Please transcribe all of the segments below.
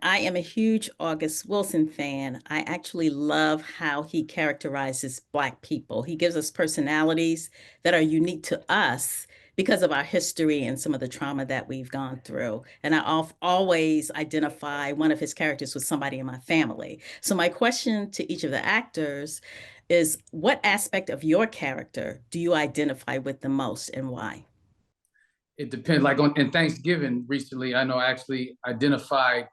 I am a huge August Wilson fan. I actually love how he characterizes Black people. He gives us personalities that are unique to us because of our history and some of the trauma that we've gone through. And always identify one of his characters with somebody in my family. So my question to each of the actors is, what aspect of your character do you identify with the most and why? It depends. Like on in Thanksgiving recently, I know I actually identified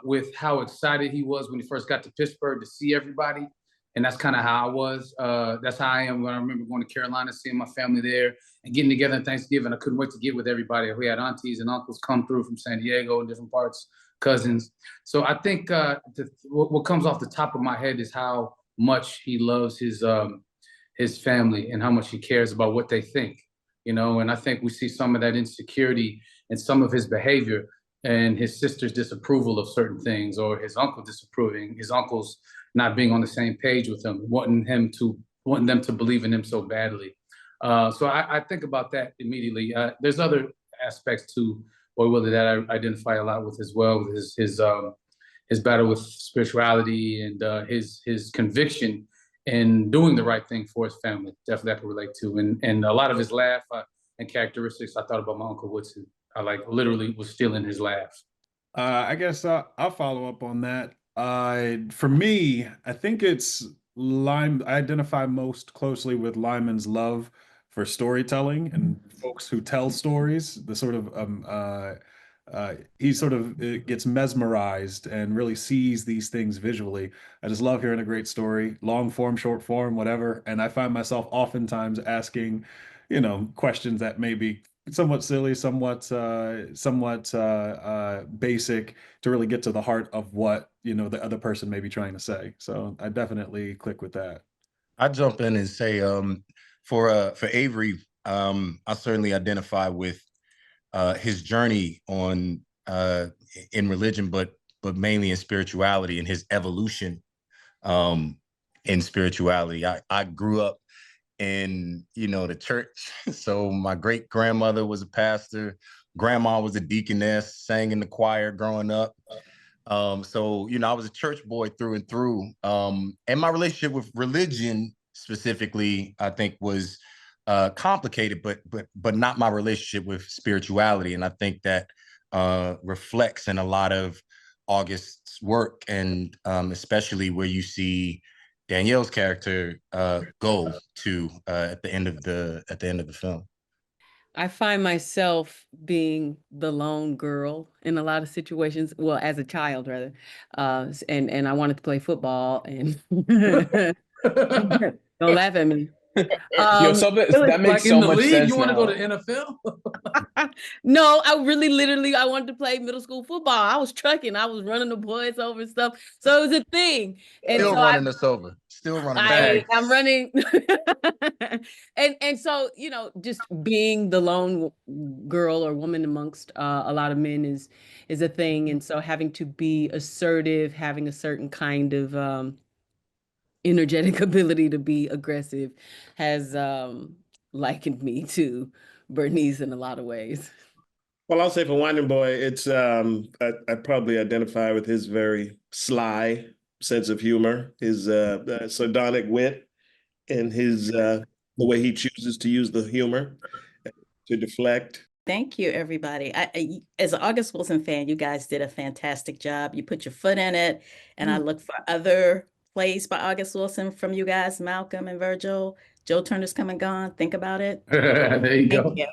with how excited he was when he first got to Pittsburgh to see everybody. And that's kind of how I was. That's how I am when I remember going to Carolina, seeing my family there and getting together on Thanksgiving. I couldn't wait to get with everybody. We had aunties and uncles come through from San Diego and different parts, cousins. So I think what comes off the top of my head is how much he loves his family and how much he cares about what they think, and I think we see some of that insecurity in some of his behavior and his sister's disapproval of certain things, or his uncle disapproving, his uncles not being on the same page with him, wanting them to believe in him so badly. So I think about that immediately. There's other aspects to Boy Willie that I identify a lot with as well. His battle with spirituality and his conviction and doing the right thing for his family. Definitely I can relate to. And a lot of his laugh and characteristics, I thought about my Uncle Woodson. I like literally was stealing his laugh. I guess I'll follow up on that. For me, I think it's Lyme. I identify most closely with Lyman's love for storytelling and folks who tell stories. The sort of he sort of gets mesmerized and really sees these things visually. I just love hearing a great story, long form, short form, whatever. And I find myself oftentimes asking, questions that may be somewhat silly, somewhat basic to really get to the heart of what, the other person may be trying to say. So I definitely click with that. I jump in and say, for Avery, I certainly identify with his journey on in religion, but mainly in spirituality and his evolution in spirituality. I grew up in the church, so my great grandmother was a pastor, grandma was a deaconess, sang in the choir growing up. So I was a church boy through and through. And my relationship with religion specifically, I think, was complicated, but not my relationship with spirituality. And I think that reflects in a lot of August's work, and especially where you see Danielle's character go to at the end of the film. I find myself being the lone girl in a lot of situations. Well, as a child, rather, and I wanted to play football. And don't laugh at me. That makes so much sense. You want to go to NFL? No, I really, literally, I wanted to play middle school football. I was trucking. I was running the boys over and stuff. So it was a thing. And Still so running us over. Still running. I'm running. and so, just being the lone girl or woman amongst a lot of men is a thing. And so having to be assertive, having a certain kind of energetic ability to be aggressive has likened me to Bernice in a lot of ways. Well, I'll say for Winding Boy, it's I probably identify with his very sly sense of humor, his sardonic wit, and his the way he chooses to use the humor to deflect. Thank you, everybody. As an August Wilson fan, you guys did a fantastic job. You put your foot in it, and I look for other plays by August Wilson from you guys, Malcolm and Virgil. Joe Turner's come and gone. Think about it. There you go. Thank you.